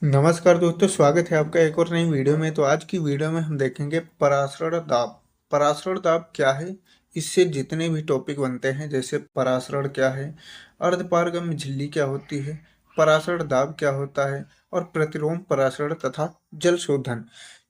नमस्कार दोस्तों, स्वागत है आपका एक और नई वीडियो में। तो आज की वीडियो में हम देखेंगे पराशरण दाब। पराशरण दाब क्या है, इससे जितने भी टॉपिक बनते हैं, जैसे पराशरण क्या है, अर्धपारगम्य झिल्ली क्या होती है, पराशरण दाब क्या होता है और प्रतिलोम पराशरण तथा जल शोधन।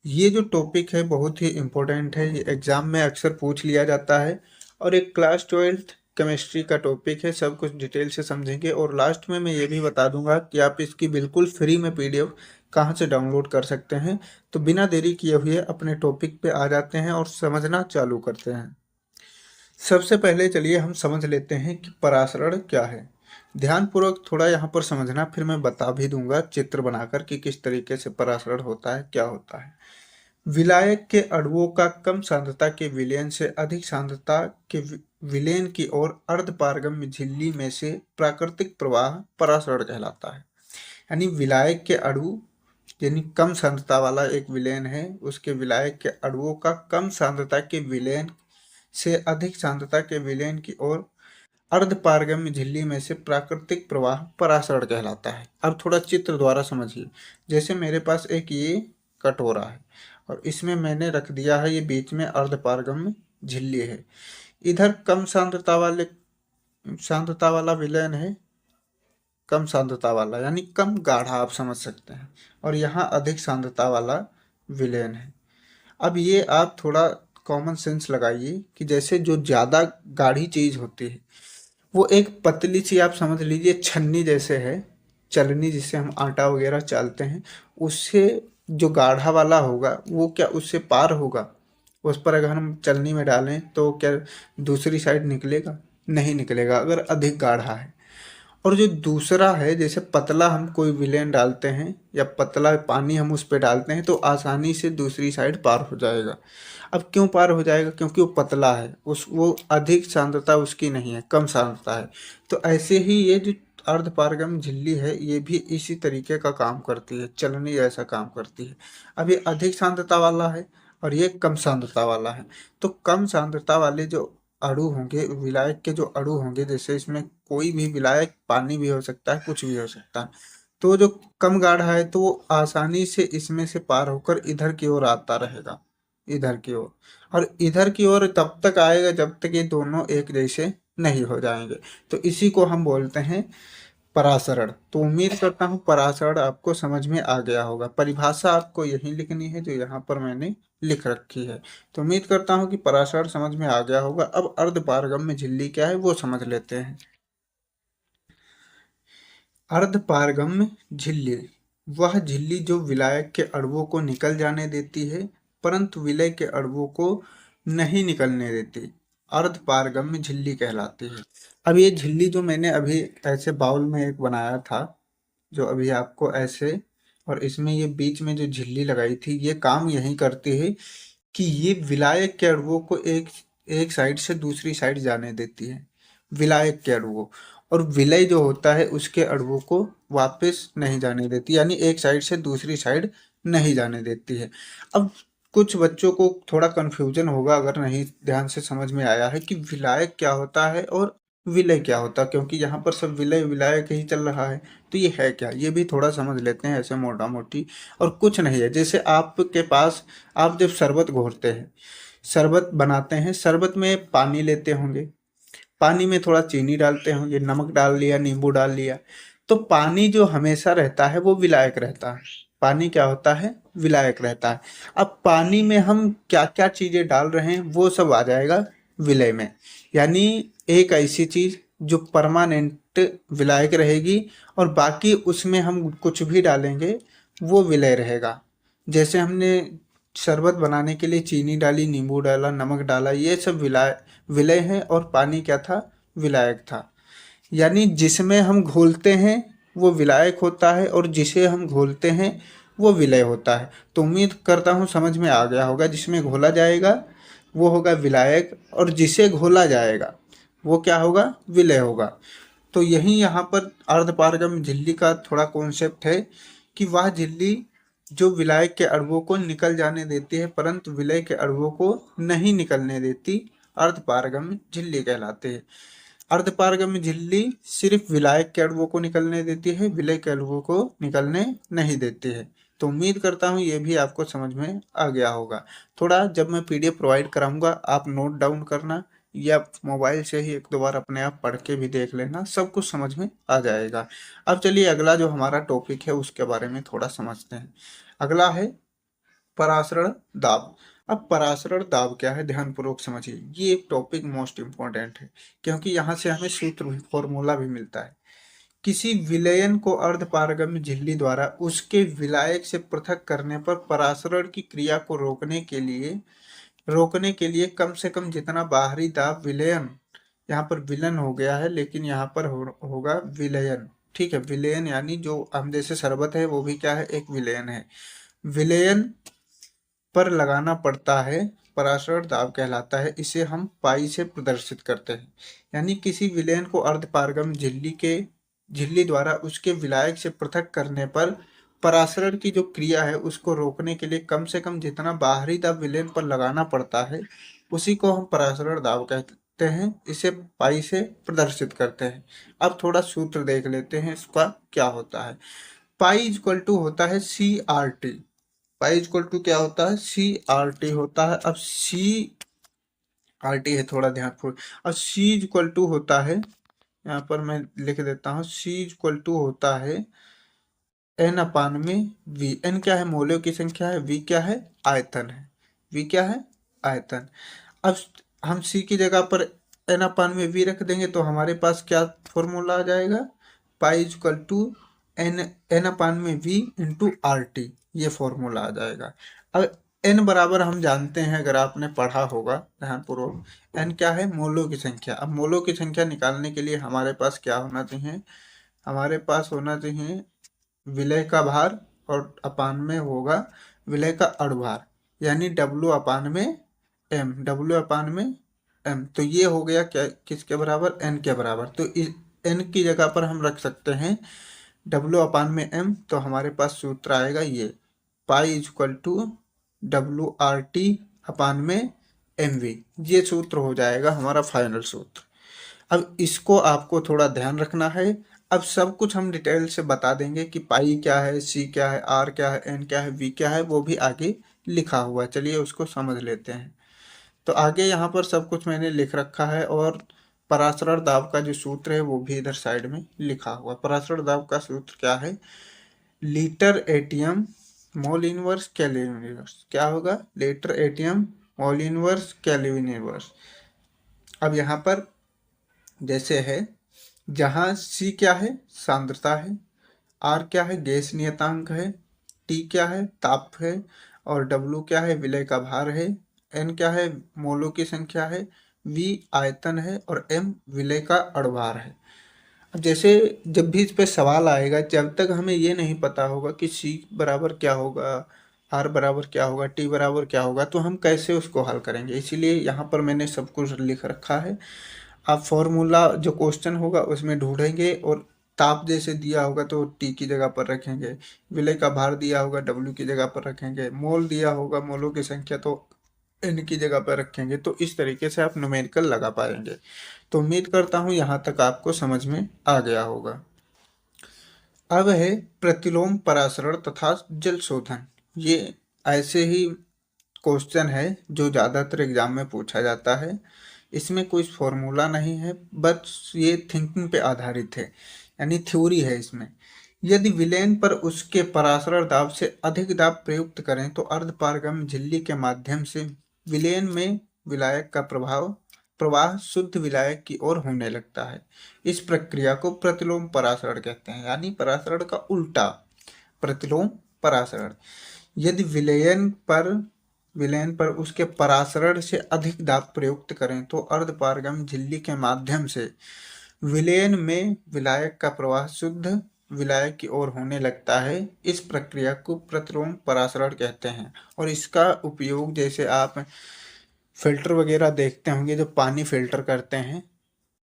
ये जो टॉपिक है बहुत ही इम्पोर्टेंट है, ये एग्जाम में अक्सर पूछ लिया जाता है और एक क्लास 12th केमिस्ट्री का टॉपिक है। सब कुछ डिटेल से समझेंगे और लास्ट में मैं ये भी बता दूंगा कि आप इसकी बिल्कुल फ्री में पीडीएफ कहाँ से डाउनलोड कर सकते हैं। तो बिना देरी किए हुए अपने टॉपिक पे आ जाते हैं और समझना चालू करते हैं। सबसे पहले चलिए हम समझ लेते हैं कि पराशरण क्या है। ध्यानपूर्वक थोड़ा यहाँ पर समझना, फिर मैं बता भी दूंगा चित्र बनाकर कि किस तरीके से पराशरण होता है, क्या होता है। विलायक के अणुओं का कम सांद्रता के विलयन से अधिक सांद्रता के विलयन की ओर अर्धपारगम्य झिल्ली में से प्राकृतिक प्रवाह परासरण कहलाता है। यानी विलायक के अणु, यानी कम सांद्रता वाला एक विलयन है, उसके विलायक के अणुओं का कम सांद्रता के विलयन से अधिक सांद्रता के विलयन की ओर अर्धपारगम्य झिल्ली में से प्राकृतिक प्रवाह परासरण कहलाता है। अब थोड़ा चित्र द्वारा समझिए। जैसे मेरे पास एक ये कटोरा है और इसमें मैंने रख दिया है, ये बीच में अर्धपारगम्य झिल्ली है। इधर कम सांद्रता वाला विलयन है, कम सांद्रता वाला यानी कम गाढ़ा आप समझ सकते हैं, और यहाँ अधिक सांद्रता वाला विलयन है। अब ये आप थोड़ा कॉमन सेंस लगाइए कि जैसे जो ज़्यादा गाढ़ी चीज़ होती है वो एक पतली सी, आप समझ लीजिए छन्नी जैसे है, चलनी जिससे हम आटा वगैरह चालते हैं, उससे जो गाढ़ा वाला होगा वो क्या उससे पार होगा? उस पर अगर हम चलनी में डालें तो क्या दूसरी साइड निकलेगा? नहीं निकलेगा, अगर अधिक गाढ़ा है। और जो दूसरा है, जैसे पतला हम कोई विलेन डालते हैं या पतला पानी हम उस पे डालते हैं तो आसानी से दूसरी साइड पार हो जाएगा। अब क्यों पार हो जाएगा? क्योंकि वो पतला है, उस वो अधिक सांद्रता उसकी नहीं है, कम सांद्रता है। तो ऐसे ही ये जो अर्धपारगम झिल्ली है ये भी इसी तरीके का काम करती है, चलनी जैसा काम करती है। अब ये अधिक सांद्रता वाला है और ये कम सांद्रता वाला है। तो कम सांद्रता वाले जो अणु होंगे, विलायक के जो अणु होंगे, जैसे इसमें कोई भी विलायक पानी भी हो सकता है, कुछ भी हो सकता है, तो जो कम गाढ़ा है तो वो आसानी से इसमें से पार होकर इधर की ओर आता रहेगा, इधर की ओर। और इधर की ओर तब तक आएगा जब तक ये दोनों एक जैसे नहीं हो जाएंगे। तो इसी को हम बोलते हैं परासरण। तो उम्मीद करता हूँ परासरण आपको समझ में आ गया होगा। परिभाषा आपको यही लिखनी है जो यहाँ पर मैंने लिख रखी है। तो उम्मीद करता हूँ कि परासरण समझ में आ गया होगा। अब अर्धपारगम्य झिल्ली क्या है वो समझ लेते हैं। अर्धपारगम्य झिल्ली वह झिल्ली जो विलायक के अणुओं को निकल जाने देती है परंतु विलय के अणुओं को नहीं निकलने देती, अर्धपारगम्य झिल्ली कहलाती है। अब ये झिल्ली जो मैंने अभी ऐसे बाउल में एक बनाया था, जो अभी आपको ऐसे, और इसमें ये बीच में जो झिल्ली लगाई थी, ये काम यही करती है कि ये विलायक के अणुओं को एक एक साइड से दूसरी साइड जाने देती है, विलायक के अणुओं। और विलय जो होता है उसके अणुओं को वापस नहीं जाने देती, यानी एक साइड से दूसरी साइड नहीं जाने देती है। अब कुछ बच्चों को थोड़ा कन्फ्यूजन होगा अगर नहीं ध्यान से समझ में आया है कि विलायक क्या होता है और विलय क्या होता है, क्योंकि यहाँ पर सब विलय विलायक ही चल रहा है। तो ये है क्या, ये भी थोड़ा समझ लेते हैं ऐसे मोटा मोटी। और कुछ नहीं है, जैसे आपके पास आप जब शरबत घोरते हैं, शरबत बनाते हैं, शरबत में पानी लेते होंगे, पानी में थोड़ा चीनी डालते होंगे, नमक डाल लिया, नींबू डाल लिया। तो पानी जो हमेशा रहता है वो विलायक रहता है। पानी क्या होता है? विलायक रहता है। अब पानी में हम क्या क्या चीजें डाल रहे हैं वो सब आ जाएगा विलय में। यानी एक ऐसी चीज जो परमानेंट विलायक रहेगी और बाकी उसमें हम कुछ भी डालेंगे वो विलय रहेगा। जैसे हमने शरबत बनाने के लिए चीनी डाली, नींबू डाला, नमक डाला, ये सब विलय है और पानी क्या था? विलायक था। यानी जिसमें हम घोलते हैं वो विलायक होता है और जिसे हम घोलते हैं वो विलय होता है। तो उम्मीद करता हूँ समझ में आ गया होगा। जिसमें घोला जाएगा वो होगा विलायक और जिसे घोला जाएगा वो क्या होगा? विलय होगा। तो यही यहाँ पर अर्धपारगम झिल्ली का थोड़ा कॉन्सेप्ट है कि वह झिल्ली जो विलायक के अणुओं को निकल जाने देती है परंतु विलय के अणुओं को नहीं निकलने देती, अर्धपारगम्य झिल्ली कहलाते हैं। अर्धपारगम्य झिल्ली सिर्फ विलायक के अणुओं को निकलने देती है, विलय के अणुओं को निकलने नहीं देती है। तो उम्मीद करता हूँ ये भी आपको समझ में आ गया होगा। थोड़ा जब मैं पीडीएफ प्रोवाइड कराऊंगा आप नोट डाउन करना, या मोबाइल से ही एक दो बार अपने आप पढ़ के भी देख लेना, सब कुछ समझ में आ जाएगा। अब चलिए अगला जो हमारा टॉपिक है उसके बारे में थोड़ा समझते हैं। अगला है परासरण दाब। अब परासरण दाब क्या है ध्यानपूर्वक समझिए, ये एक टॉपिक मोस्ट इम्पोर्टेंट है, क्योंकि यहाँ से हमें सूत्र फॉर्मूला भी मिलता है। किसी विलयन को अर्धपारगम्य झिल्ली द्वारा उसके विलायक से पृथक करने पर परासरण की क्रिया को रोकने के लिए कम से कम जितना बाहरी दाब विलयन, यहाँ पर विलन हो गया है लेकिन यहाँ पर होगा विलयन। ठीक है, विलयन यानी जो हम जैसे शरबत है वो भी क्या है, एक विलयन है। विलयन पर लगाना पड़ता है, परासरण दाब कहलाता है। इसे हम पाई से प्रदर्शित करते हैं। यानी किसी विलयन को अर्धपारगम झिल्ली द्वारा उसके विलायक से पृथक करने पर परासरण की जो क्रिया है उसको रोकने के लिए कम से कम जितना बाहरी दाब विलयन पर लगाना पड़ता है उसी को हम परासरण दाब कहते हैं। इसे पाई से प्रदर्शित करते हैं। अब थोड़ा सूत्र देख लेते हैं इसका क्या होता है। पाई इक्वल टू होता है CRT। पाई इक्वल टू क्या होता है, CRT होता है। अब CRT है, थोड़ा ध्यानपूर्वक। अब C इक्वल टू होता है, यहाँ पर मैं लिख देता हूँ, C इक्वल टू होता है N अपान में V। N क्या है, मोलों की संख्या है, V क्या है, आयतन है। V क्या है, आयतन। अब हम C की जगह पर N अपान में V रख देंगे तो हमारे पास क्या फॉर्मूला आ जाएगा, पाई इक्वल टू N अपान में V इंटू RT, ये फॉर्मूला आ जाएगा। अब N बराबर हम जानते हैं, अगर आपने पढ़ा होगा ध्यानपूर्वक, N क्या है, मोलों की संख्या। अब मोलों की संख्या निकालने के लिए हमारे पास क्या होना चाहिए, हमारे पास होना चाहिए विलय का भार और अपान में होगा विलय का अणुभार, यानी W अपान में M, W अपान में M। तो ये हो गया क्या, किसके बराबर, N के बराबर। तो इस N की जगह पर हम रख सकते हैं W अपान में M। तो हमारे पास सूत्र आएगा ये, पाई इक्वल टू WRT अपान में MV। ये सूत्र हो जाएगा हमारा फाइनल सूत्र। अब इसको आपको थोड़ा ध्यान रखना है। अब सब कुछ हम डिटेल से बता देंगे कि पाई क्या है, C क्या है, R क्या है, N क्या है, V क्या है, वो भी आगे लिखा हुआ है। चलिए उसको समझ लेते हैं। तो आगे यहाँ पर सब कुछ मैंने लिख रखा है, और परासरण दाब का जो सूत्र है वो भी इधर साइड में लिखा हुआ। परासरण दाब का सूत्र क्या है, litre ATM mole inverse kelvin inverse. क्या होगा, litre ATM mole inverse kelvin inverse. अब यहाँ पर जैसे है, जहाँ C क्या है, सांद्रता है, R क्या है, गैस नियतांक है, T क्या है, ताप है, और W क्या है, विलय का भार है, N क्या है, मोलों की संख्या है, V आयतन है, और M विलय का अणुभार है। अब जैसे जब भी इस पे सवाल आएगा, जब तक हमें ये नहीं पता होगा कि C बराबर क्या होगा, R बराबर क्या होगा, T बराबर क्या होगा, तो हम कैसे उसको हल करेंगे। इसीलिए यहाँ पर मैंने सब कुछ लिख रखा है। आप फॉर्मूला जो क्वेश्चन होगा उसमें ढूंढेंगे, और ताप जैसे दिया होगा तो T की जगह पर रखेंगे, विलय का भार दिया होगा W की जगह पर रखेंगे, मोल दिया होगा मोलों की संख्या तो N की जगह पर रखेंगे। तो इस तरीके से आप न्यूमेरिकल लगा पाएंगे। तो उम्मीद करता हूँ यहाँ तक आपको समझ में आ गया होगा। अब है प्रतिलोम परासरण तथा जल शोधन। ये ऐसे ही क्वेश्चन है जो ज़्यादातर एग्जाम में पूछा जाता है। इसमें कोई फॉर्मूला नहीं है, बस ये थिंकिंग पे आधारित है, यानी थ्योरी है इसमें। यदि विलयन पर उसके परासरण दाब से अधिक दाब प्रयुक्त करें तो अर्धपारगम्य झिल्ली के माध्यम से विलयन में विलायक का प्रवाह शुद्ध विलायक की ओर होने लगता है। इस प्रक्रिया को प्रतिलोम परासरण कहते हैं, यानी परासरण का उल्टा, प्रतिलोम परासरण। यदि विलयन पर उसके परासरण से अधिक दाब प्रयुक्त करें तो अर्धपारगम झिल्ली के माध्यम से विलयन में विलायक का प्रवाह शुद्ध विलायक की ओर होने लगता है। इस प्रक्रिया को प्रतिलोम परासरण कहते हैं, और इसका उपयोग जैसे आप फिल्टर वगैरह देखते होंगे, जो पानी फिल्टर करते हैं,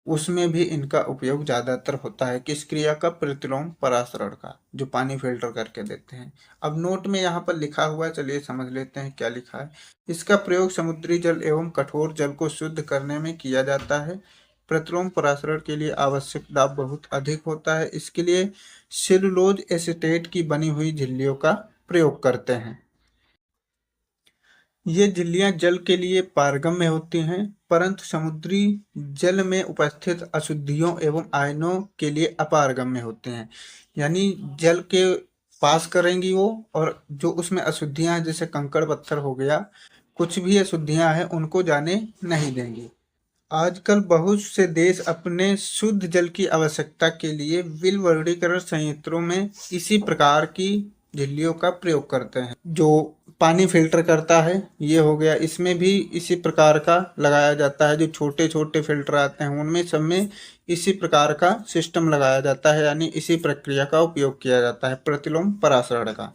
उसमें भी इनका उपयोग ज़्यादातर होता है। किस क्रिया का, प्रतिलोम परासरण का, जो पानी फिल्टर करके देते हैं। अब नोट में यहाँ पर लिखा हुआ है, चलिए समझ लेते हैं क्या लिखा है। इसका प्रयोग समुद्री जल एवं कठोर जल को शुद्ध करने में किया जाता है। प्रतिलोम परासरण के लिए आवश्यक दाब बहुत अधिक होता है। इसके लिए सेलुलोज एसीटेट की बनी हुई झिल्लियों का प्रयोग करते हैं। ये झिल्लियां जल के लिए पारगम्य होती हैं, परंतु समुद्री जल में उपस्थित अशुद्धियों एवं आयनों के लिए अपारगम्य होते हैं। यानी जल के पास करेंगी वो, और जो उसमें अशुद्धियां हैं जैसे कंकड़ पत्थर हो गया, कुछ भी अशुद्धियां हैं उनको जाने नहीं देंगी। आजकल बहुत से देश अपने शुद्ध जल की आवश्यकता के लिए विलवर्गीकरण संयंत्रों में इसी प्रकार की झिल्लियों का प्रयोग करते हैं। जो पानी फिल्टर करता है, ये हो गया, इसमें भी इसी प्रकार का लगाया जाता है। जो छोटे छोटे फिल्टर आते हैं उनमें सब में इसी प्रकार का सिस्टम लगाया जाता है, यानी इसी प्रक्रिया का उपयोग किया जाता है प्रतिलोम परासरण का।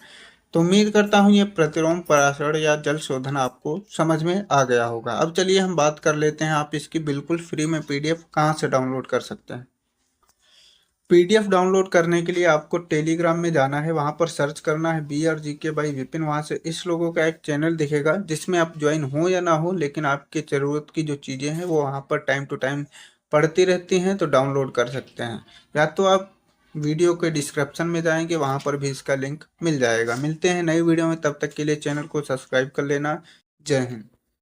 तो उम्मीद करता हूँ ये प्रतिलोम परासरण या जल शोधन आपको समझ में आ गया होगा। अब चलिए हम बात कर लेते हैं आप इसकी बिल्कुल फ्री में पीडीएफ कहाँ से डाउनलोड कर सकते हैं। पीडीएफ डाउनलोड करने के लिए आपको टेलीग्राम में जाना है, वहाँ पर सर्च करना है BRGK बाई विपिन। वहाँ से इस लोगों का एक चैनल दिखेगा जिसमें आप ज्वाइन हो या ना हो, लेकिन आपकी ज़रूरत की जो चीज़ें हैं वो वहाँ पर टाइम टू टाइम पढ़ती रहती हैं, तो डाउनलोड कर सकते हैं। या तो आप वीडियो के डिस्क्रिप्शन में जाएंगे, वहाँ पर भी इसका लिंक मिल जाएगा। मिलते हैं नई वीडियो में, तब तक के लिए चैनल को सब्सक्राइब कर लेना। जय हिंद।